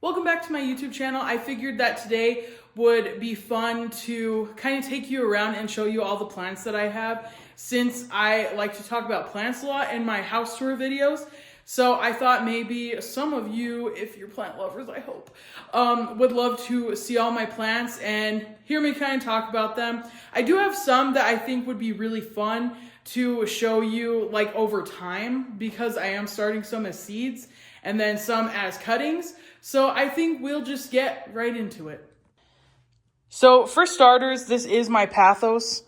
Welcome back to my YouTube channel. I figured that today would be fun to kind of take you around and show you all the plants that I have, since I like to talk about plants a lot in my house tour videos. So I thought maybe some of you, if you're plant lovers, I hope, would love to see all my plants and hear me kind of talk about them. I do have some that I think would be really fun to show you like over time, because I am starting some as seeds and then some as cuttings. So I think we'll just get right into it. So for starters, this is my Pathos.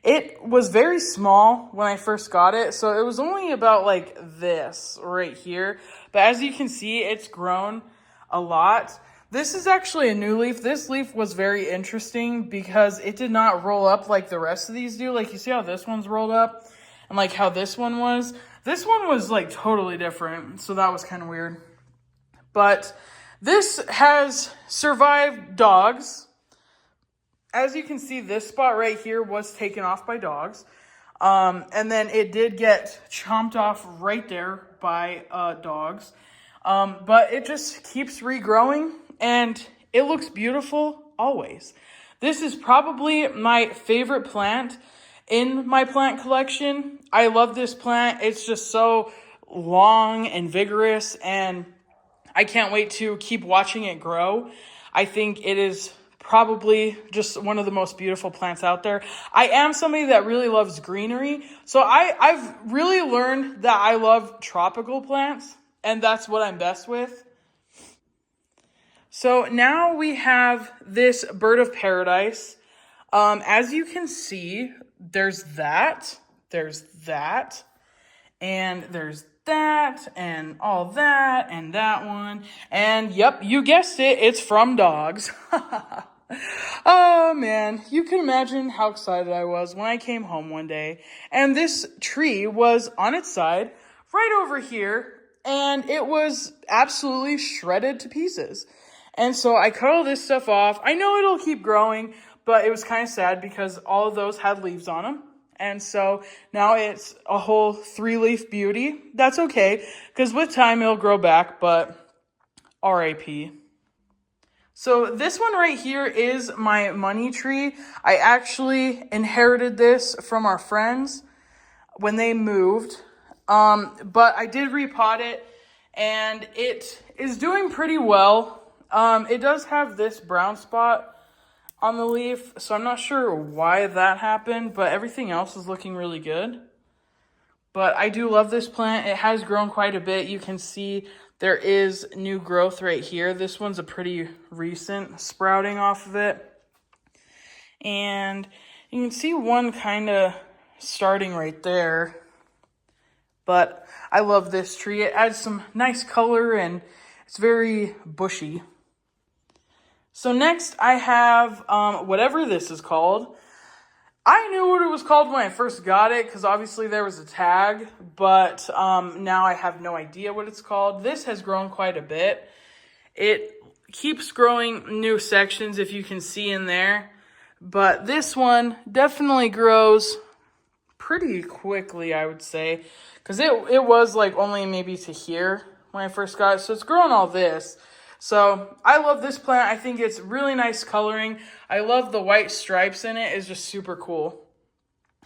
It was very small when I first got it, so it was only about like this right here. But as you can see, it's grown a lot. This is actually a new leaf. This leaf was very interesting because it did not roll up like the rest of these do. Like, you see how this one's rolled up and like how this one was? This one was like totally different, so that was kind of weird. But this has survived dogs. As you can see, this spot right here was taken off by dogs. And then it did get chomped off right there by dogs. But it just keeps regrowing and it looks beautiful always. This is probably my favorite plant in my plant collection. I love this plant. It's just so long and vigorous, and I can't wait to keep watching it grow. I think it is probably just one of the most beautiful plants out there. I am somebody that really loves greenery, so I've really learned that I love tropical plants, and that's what I'm best with. So now we have this bird of paradise. As you can see, there's that, and there's that, and all that, and that one. And yep, you guessed it, it's from dogs. Oh man, you can imagine how excited I was when I came home one day and this tree was on its side right over here, and it was absolutely shredded to pieces. And so I cut all this stuff off. I know it'll keep growing, but it was kind of sad because all of those had leaves on them. And so now it's a whole 3-leaf beauty. That's okay, because with time it'll grow back, but RIP. So this one right here is my money tree. I actually inherited this from our friends when they moved. But I did repot it, and it is doing pretty well. It does have this brown spot on the leaf, so I'm not sure why that happened, but everything else is looking really good. But I do love this plant. It has grown quite a bit. You can see there is new growth right here. This one's a pretty recent sprouting off of it. And you can see one kind of starting right there. But I love this tree. It adds some nice color and it's very bushy. So next I have whatever this is called. I knew what it was called when I first got it because obviously there was a tag, but now I have no idea what it's called. This has grown quite a bit. It keeps growing new sections, if you can see in there, but this one definitely grows pretty quickly, I would say, because it was like only maybe to here when I first got it, so it's grown all this. So I love this plant. I think it's really nice coloring. I love the white stripes in it. It's just super cool.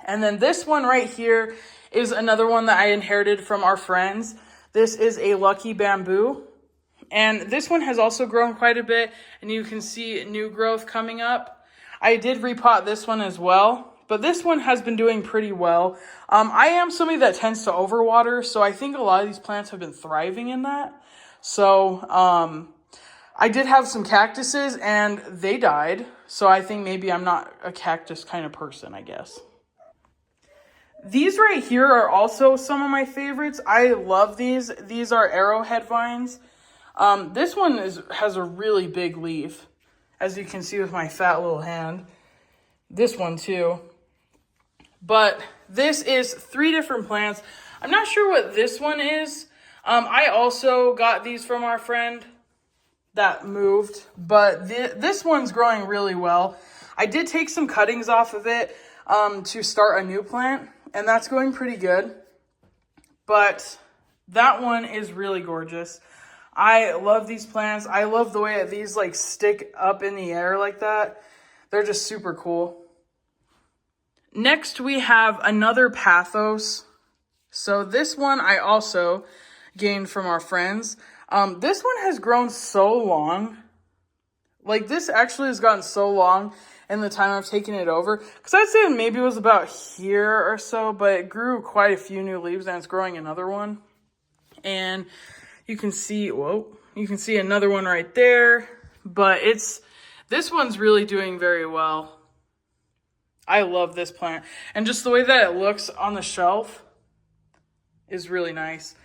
And then this one right here is another one that I inherited from our friends. This is a Lucky Bamboo. And this one has also grown quite a bit, and you can see new growth coming up. I did repot this one as well, but this one has been doing pretty well. I am somebody that tends to overwater, so I think a lot of these plants have been thriving in that. So I did have some cactuses and they died. So I think maybe I'm not a cactus kind of person, I guess. These right here are also some of my favorites. I love these. These are arrowhead vines. This one has a really big leaf, as you can see with my fat little hand. This one too. But this is 3 different plants. I'm not sure what this one is. I also got these from our friend that moved, but this one's growing really well. I did take some cuttings off of it to start a new plant, and that's going pretty good. But that one is really gorgeous. I love these plants. I love the way that these like stick up in the air like that. They're just super cool. Next, we have another Pathos. So this one I also gained from our friends. This one has grown so long. Like, this actually has gotten so long in the time I've taken it over. Because I'd say maybe it was about here or so, but it grew quite a few new leaves, and it's growing another one. And you can see, you can see another one right there. But this one's really doing very well. I love this plant. And just the way that it looks on the shelf is really nice.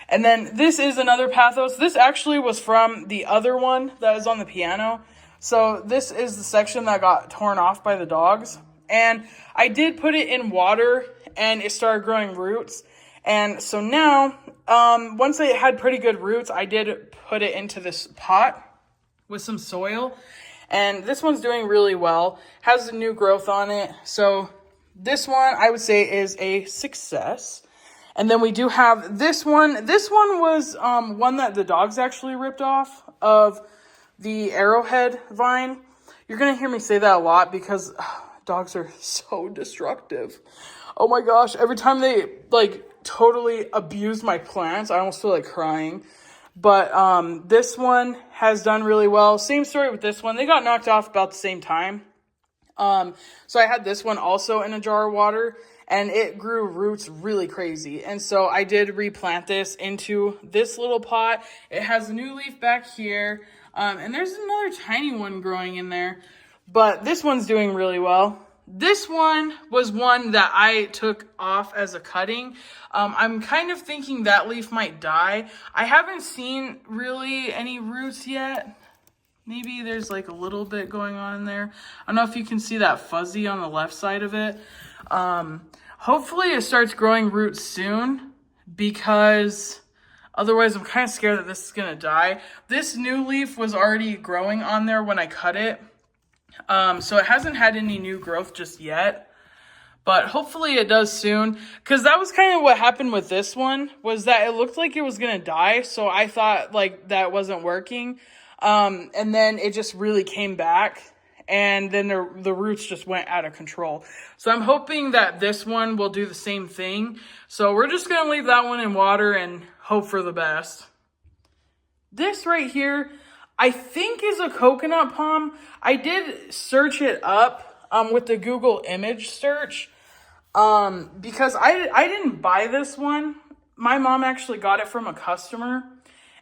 And then this is another Pathos. This actually was from the other one that was on the piano. So this is the section that got torn off by the dogs. And I did put it in water and it started growing roots. And so now, once it had pretty good roots, I did put it into this pot with some soil. And this one's doing really well. Has a new growth on it. So this one I would say is a success. And then we do have this one. This one was one that the dogs actually ripped off of the arrowhead vine. You're going to hear me say that a lot because dogs are so destructive. Oh my gosh. Every time they like totally abuse my plants, I almost feel like crying. But this one has done really well. Same story with this one. They got knocked off about the same time. So I had this one also in a jar of water. And it grew roots really crazy. And so I did replant this into this little pot. It has a new leaf back here. And there's another tiny one growing in there. But this one's doing really well. This one was one that I took off as a cutting. I'm kind of thinking that leaf might die. I haven't seen really any roots yet. Maybe there's like a little bit going on in there. I don't know if you can see that fuzzy on the left side of it. Hopefully it starts growing roots soon because otherwise I'm kind of scared that this is going to die. This new leaf was already growing on there when I cut it. So it hasn't had any new growth just yet, but hopefully it does soon. Cause that was kind of what happened with this one was that it looked like it was going to die. So I thought like that wasn't working. And then it just really came back. And then the roots just went out of control. So I'm hoping that this one will do the same thing. So we're just going to leave that one in water and hope for the best. This right here, I think is a coconut palm. I did search it up with the Google image search because I didn't buy this one. My mom actually got it from a customer.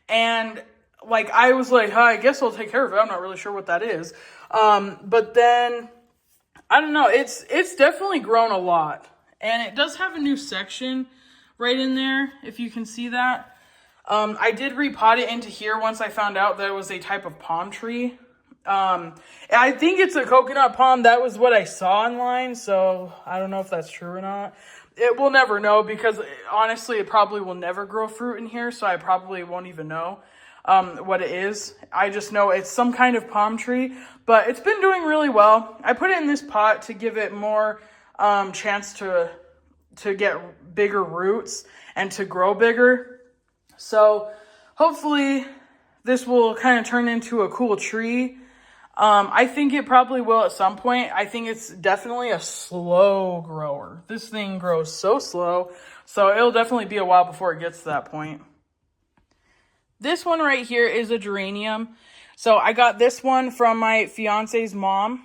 And like I was like, I guess I'll take care of it. I'm not really sure what that is. But then, I don't know, it's definitely grown a lot. And it does have a new section right in there, if you can see that. I did repot it into here once I found out that it was a type of palm tree. I think it's a coconut palm. That was what I saw online, so I don't know if that's true or not. We'll never know because, honestly, it probably will never grow fruit in here, so I probably won't even know. What it is. I just know it's some kind of palm tree, but it's been doing really well. I put it in this pot to give it more chance to get bigger roots and to grow bigger. So hopefully this will kind of turn into a cool tree. I think it probably will at some point. I think it's definitely a slow grower. This thing grows so slow, so it'll definitely be a while before it gets to that point. This one right here is a geranium. So I got this one from my fiance's mom.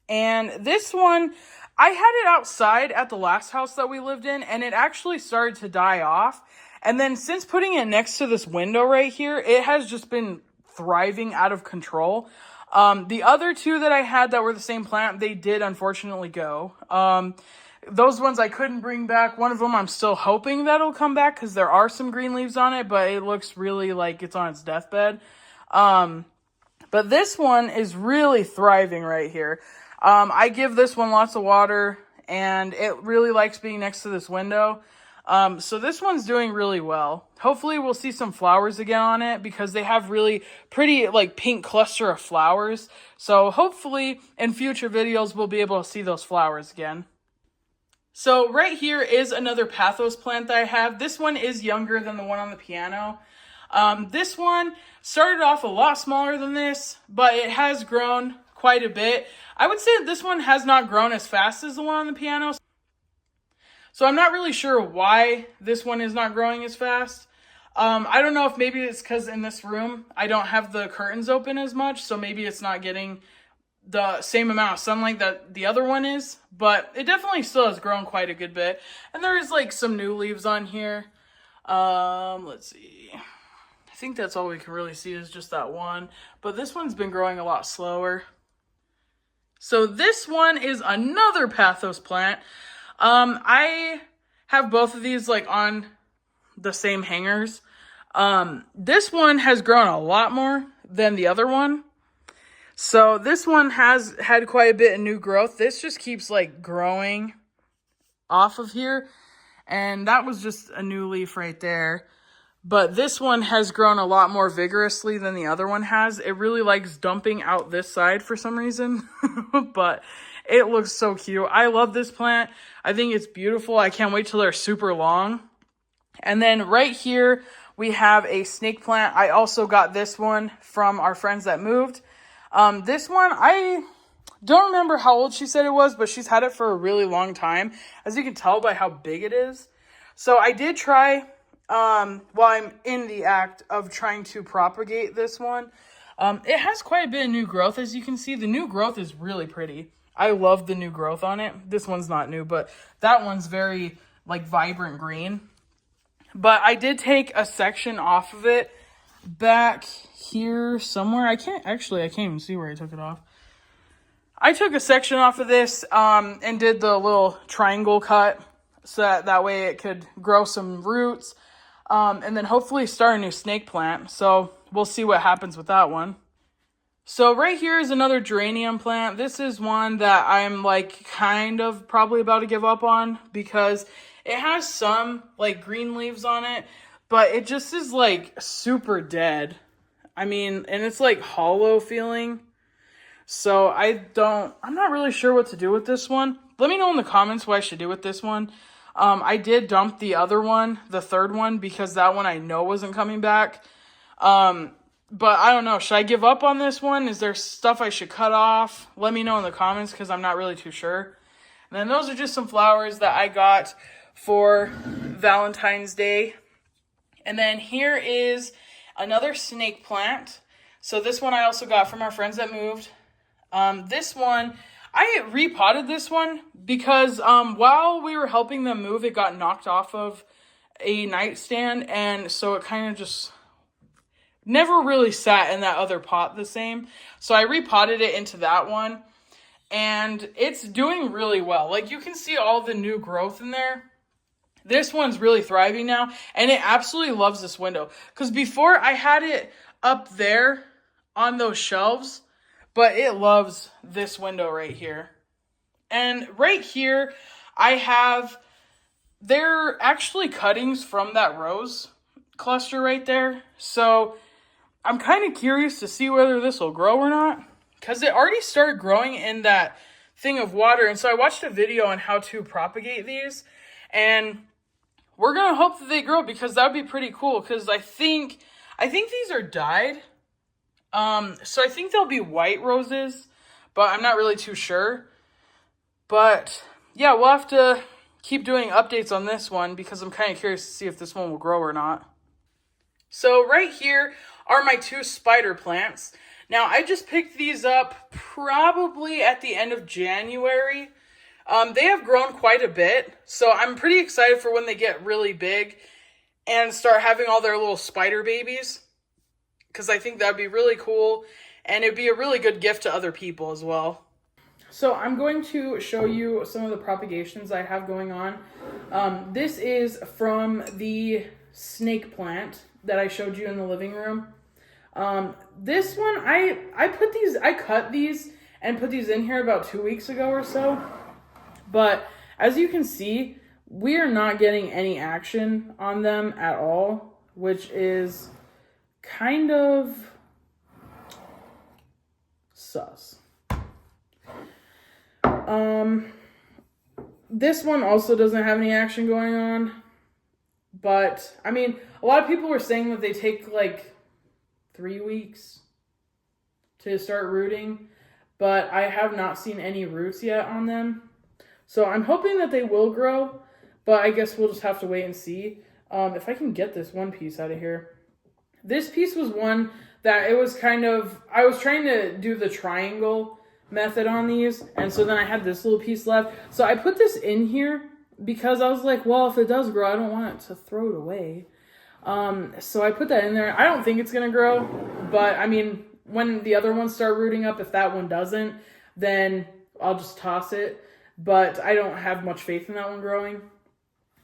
And this one, I had it outside at the last house that we lived in, and it actually started to die off. And then since putting it next to this window right here, it has just been thriving out of control. The other two that I had that were the same plant, they did unfortunately go. Those ones I couldn't bring back. One of them I'm still hoping that'll come back because there are some green leaves on it, but it looks really like it's on its deathbed. But this one is really thriving right here. I give this one lots of water and it really likes being next to this window. So this one's doing really well. Hopefully we'll see some flowers again on it because they have really pretty like pink cluster of flowers. So hopefully in future videos we'll be able to see those flowers again. So right here is another Pathos plant that I have. This one is younger than the one on the piano. This one started off a lot smaller than this, but it has grown quite a bit. I would say that this one has not grown as fast as the one on the piano. So I'm not really sure why this one is not growing as fast. I don't know if maybe it's because in this room I don't have the curtains open as much, so maybe it's not getting the same amount of sunlight that the other one is, but it definitely still has grown quite a good bit. And there's like some new leaves on here. Let's see. I think that's all we can really see is just that one, but this one's been growing a lot slower. So this one is another Pathos plant. I have both of these like on the same hangers. This one has grown a lot more than the other one. So this one has had quite a bit of new growth. This just keeps like growing off of here. And that was just a new leaf right there. But this one has grown a lot more vigorously than the other one has. It really likes dumping out this side for some reason. But it looks so cute. I love this plant. I think it's beautiful. I can't wait till they're super long. And then right here, we have a snake plant. I also got this one from our friends that moved. This one, I don't remember how old she said it was, but she's had it for a really long time, as you can tell by how big it is. So I did try, while I'm in the act of trying to propagate this one. It has quite a bit of new growth, as you can see. The new growth is really pretty. I love the new growth on it. This one's not new, but that one's very, like, vibrant green. But I did take a section off of it back here somewhere. I can't even see where I took it off. I took a section off of this and did the little triangle cut so that way it could grow some roots and then hopefully start a new snake plant. So we'll see what happens with that one. So right here is another geranium plant. This is one that I'm like kind of probably about to give up on because it has some like green leaves on it, but it just is like super dead. I mean, and it's like hollow feeling. So I'm not really sure what to do with this one. Let me know in the comments what I should do with this one. I did dump the other one, the third one, because that one I know wasn't coming back. But I don't know. Should I give up on this one? Is there stuff I should cut off? Let me know in the comments because I'm not really too sure. And then those are just some flowers that I got for Valentine's Day. And then here is another snake plant. So this one I also got from our friends that moved. This one, I repotted this one because while we were helping them move, it got knocked off of a nightstand. And so it kind of just never really sat in that other pot the same. So I repotted it into that one. And it's doing really well. Like you can see all the new growth in there. This one's really thriving now, and it absolutely loves this window. Because before, I had it up there on those shelves, but it loves this window right here. And right here, they're actually cuttings from that rose cluster right there. So I'm kind of curious to see whether this will grow or not. Because it already started growing in that thing of water. And so I watched a video on how to propagate these. And we're going to hope that they grow because that would be pretty cool. Because I think these are dyed. So I think they'll be white roses. But I'm not really too sure. But yeah, we'll have to keep doing updates on this one. Because I'm kind of curious to see if this one will grow or not. So right here are my two spider plants. Now, I just picked these up probably at the end of January. They have grown quite a bit, so I'm pretty excited for when they get really big and start having all their little spider babies, because I think that would be really cool, and it'd be a really good gift to other people as well. So I'm going to show you some of the propagations I have going on. This is from the snake plant that I showed you in the living room. This one, I cut these and put these in here about 2 weeks ago or so. But as you can see, we are not getting any action on them at all, which is kind of sus. This one also doesn't have any action going on, But, I mean, a lot of people were saying that they take like 3 weeks to start rooting, but I have not seen any roots yet on them. So I'm hoping that they will grow, but I guess we'll just have to wait and see. If I can get this one piece out of here. This piece was one that it was kind of, I was trying to do the triangle method on these, and so then I had this little piece left. So I put this in here because I was like, well, if it does grow, I don't want it to throw it away. So I put that in there. I don't think it's going to grow, but I mean, when the other ones start rooting up, if that one doesn't, then I'll just toss it. But I don't have much faith in that one growing.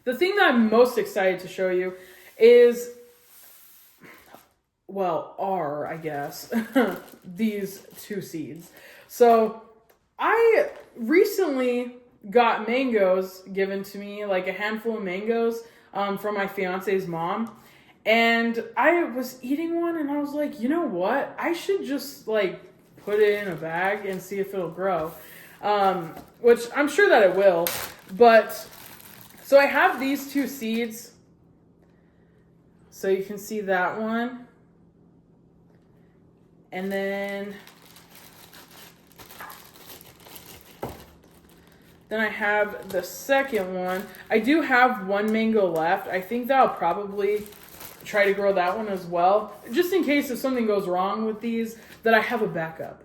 The thing that I'm most excited to show you is, well, I guess, these 2 seeds. So I recently got mangoes given to me, like a handful of mangoes from my fiance's mom. And I was eating one and I was like, you know what? I should just like put it in a bag and see if it'll grow. Which I'm sure that it will. But so I have these 2 seeds. So you can see that one. And then I have the second one. I do have 1 mango left. I think that I'll probably try to grow that one as well. Just in case if something goes wrong with these, that I have a backup.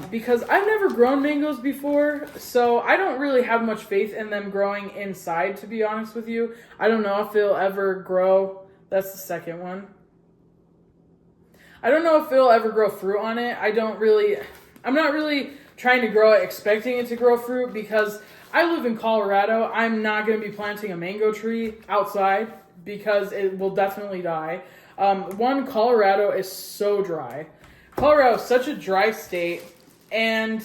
Because I've never grown mangoes before, so I don't really have much faith in them growing inside, to be honest with you. I don't know if they'll ever grow. That's the second one. I don't know if it'll ever grow fruit on it. I'm not really trying to grow it expecting it to grow fruit because I live in Colorado. I'm not going to be planting a mango tree outside because it will definitely die. Colorado is so dry. Colorado is such a dry state and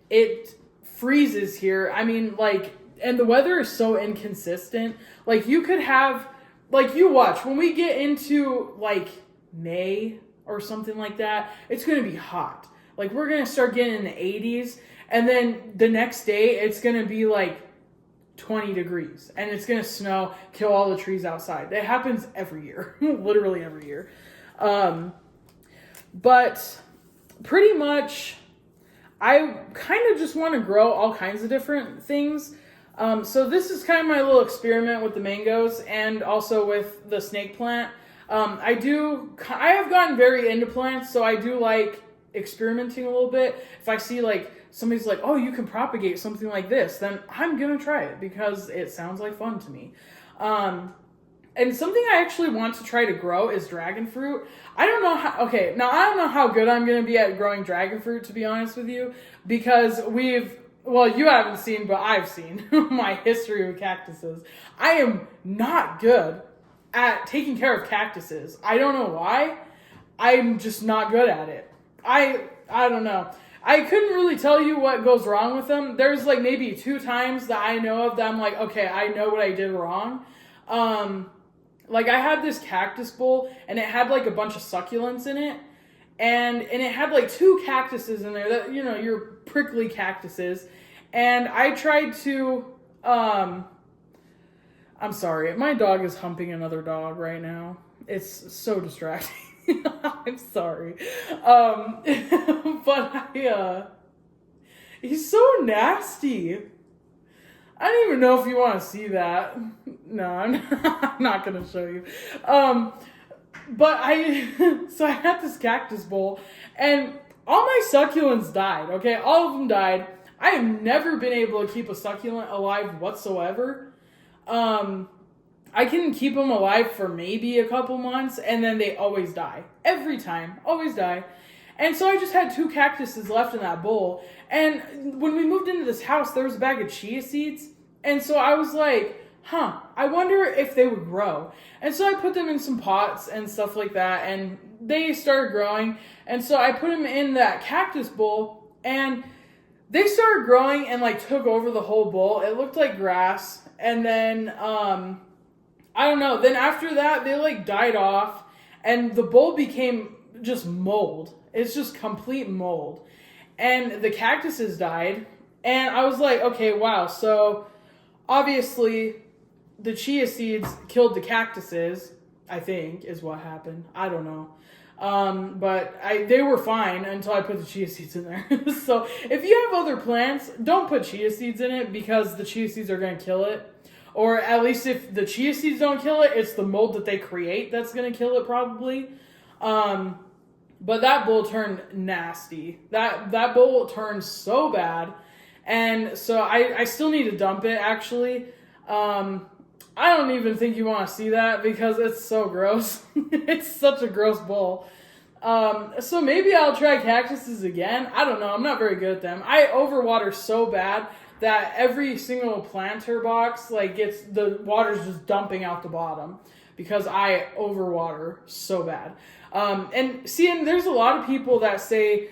it freezes here. I mean, like, and the weather is so inconsistent. Like, you could have, like, you watch, when we get into, like, May or something like that, it's going to be hot. Like, we're going to start getting in the 80s, and then the next day, it's going to be, like, 20 degrees, and it's going to snow, kill all the trees outside. It happens every year, literally every year. But pretty much, I kind of just want to grow all kinds of different things. So this is kind of my little experiment with the mangoes and also with the snake plant. I have gotten very into plants, so I do like experimenting a little bit. If I see like somebody's like, oh, you can propagate something like this, then I'm gonna try it because it sounds like fun to me. And something I actually want to try to grow is dragon fruit. I don't know how good I'm gonna be at growing dragon fruit, to be honest with you, because you haven't seen, but I've seen my history with cactuses. I am not good at taking care of cactuses. I don't know why. I'm just not good at it. I don't know. I couldn't really tell you what goes wrong with them. There's like maybe 2 times that I know of that I'm like, okay, I know what I did wrong. Like I had this cactus bowl and it had like a bunch of succulents in it. And it had like 2 cactuses in there that, your prickly cactuses. And I tried to, I'm sorry, my dog is humping another dog right now. It's so distracting. I'm sorry. But he's so nasty. I don't even know if you want to see that. No, I'm not going to show you. But so I had this cactus bowl and all my succulents died, okay? All of them died. I have never been able to keep a succulent alive whatsoever. I can keep them alive for maybe a couple months, and then they always die. Every time. Always die. And so I just had 2 cactuses left in that bowl. And when we moved into this house, there was a bag of chia seeds. And so I was like, I wonder if they would grow. And so I put them in some pots and stuff like that, and they started growing. And so I put them in that cactus bowl, and they started growing and like took over the whole bowl. It looked like grass. And then, I don't know. Then after that, they like died off and the bowl became just mold. It's just complete mold. And the cactuses died. And I was like, okay, wow. So obviously the chia seeds killed the cactuses, I think, is what happened. I don't know. But they were fine until I put the chia seeds in there. So if you have other plants, don't put chia seeds in it because the chia seeds are going to kill it. Or at least if the chia seeds don't kill it, it's the mold that they create that's going to kill it probably. But that bowl turned nasty. That bowl turned so bad. And so I still need to dump it, actually. I don't even think you want to see that because it's so gross. It's such a gross bowl. So maybe I'll try cactuses again. I don't know. I'm not very good at them. I overwater so bad that every single planter box gets the water's just dumping out the bottom because I overwater so bad. And there's a lot of people that say,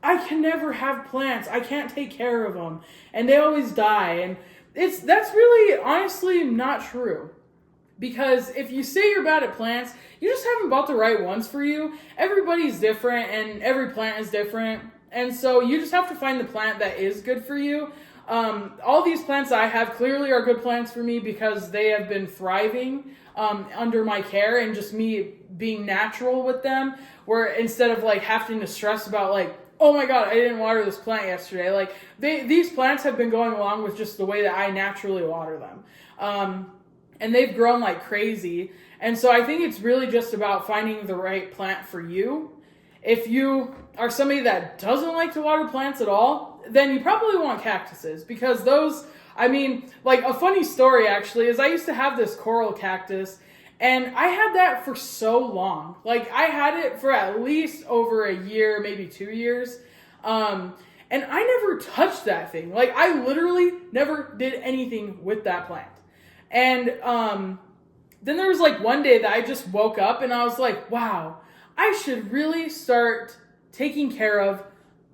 I can never have plants. I can't take care of them. And they always die. And that's really honestly not true. Because if you say you're bad at plants, you just haven't bought the right ones for you. Everybody's different and every plant is different. And so you just have to find the plant that is good for you. All these plants I have clearly are good plants for me because they have been thriving under my care and just me being natural with them. Where instead of having to stress about oh my God, I didn't water this plant yesterday. These plants have been going along with just the way that I naturally water them. And they've grown like crazy. And so I think it's really just about finding the right plant for you. If you are somebody that doesn't like to water plants at all, then you probably want cactuses because those, a funny story actually is I used to have this coral cactus and I had that for so long. I had it for at least over a year, maybe 2 years. And I never touched that thing. I literally never did anything with that plant. And then there was one day that I just woke up and I was like, wow, I should really start taking care of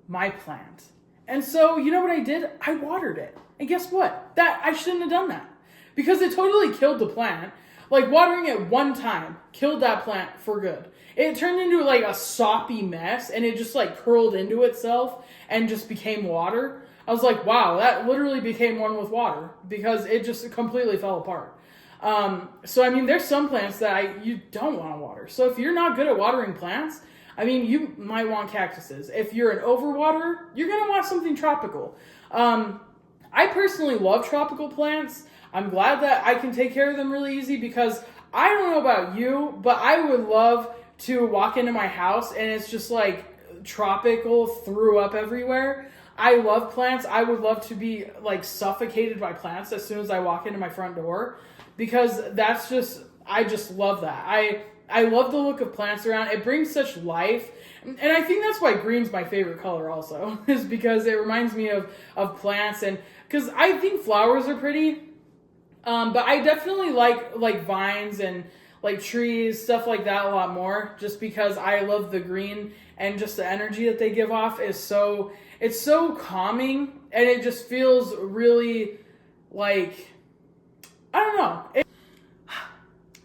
my plant. And so, you know what I did? I watered it. And guess what? I shouldn't have done that because it totally killed the plant. Watering it one time killed that plant for good. It turned into a soppy mess and it just curled into itself and just became water. I was like, wow, that literally became one with water because it just completely fell apart. So there's some plants that you don't want to water. So if you're not good at watering plants, you might want cactuses. If you're an overwaterer, you're going to want something tropical. I personally love tropical plants. I'm glad that I can take care of them really easy because I don't know about you, but I would love to walk into my house and it's just tropical, threw up everywhere. I love plants. I would love to be suffocated by plants as soon as I walk into my front door because I just love that. I love the look of plants around. It brings such life. And I think that's why green's my favorite color also is because it reminds me of plants and because I think flowers are pretty. But I definitely like vines and trees, stuff like that a lot more just because I love the green and just the energy that they give off is it's so calming and it just feels really I don't know.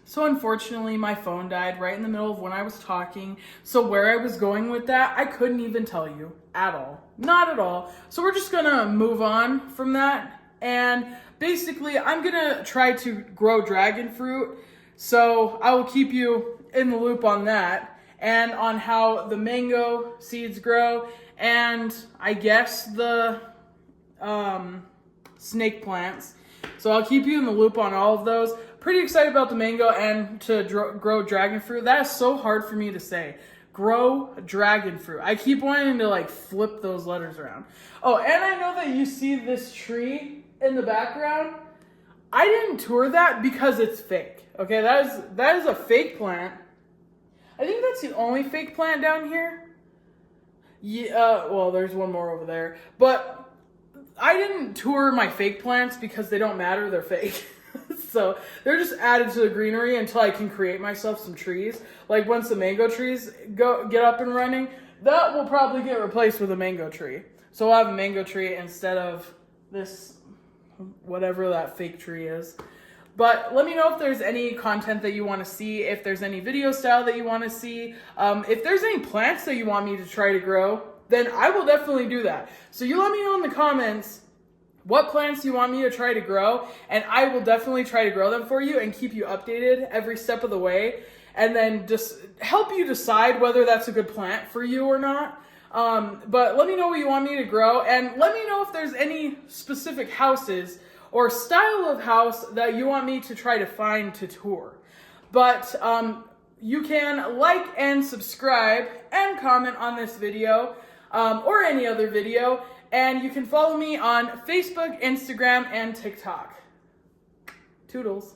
So unfortunately my phone died right in the middle of when I was talking. So where I was going with that, I couldn't even tell you at all. Not at all. So we're just gonna move on from that. And basically, I'm going to try to grow dragon fruit. So I will keep you in the loop on that and on how the mango seeds grow. And I guess the snake plants. So I'll keep you in the loop on all of those. Pretty excited about the mango and to grow dragon fruit. That is so hard for me to say. Grow dragon fruit. I keep wanting to flip those letters around. Oh, and I know that you see this tree in the background. I didn't tour that because it's fake. Okay, that is a fake plant. I think that's the only fake plant down here. Yeah, well, there's one more over there. But I didn't tour my fake plants because they don't matter, they're fake. So they're just added to the greenery until I can create myself some trees. Once the mango trees get up and running, that will probably get replaced with a mango tree. So I'll have a mango tree instead of this whatever that fake tree is. But let me know if there's any content that you want to see, if there's any video style that you want to see, if there's any plants that you want me to try to grow, then I will definitely do that. So you let me know in the comments what plants you want me to try to grow, and I will definitely try to grow them for you and keep you updated every step of the way, and then just help you decide whether that's a good plant for you or not. But let me know what you want me to grow, and let me know if there's any specific houses or style of house that you want me to try to find to tour. But you can like and subscribe and comment on this video or any other video. And you can follow me on Facebook, Instagram, and TikTok. Toodles.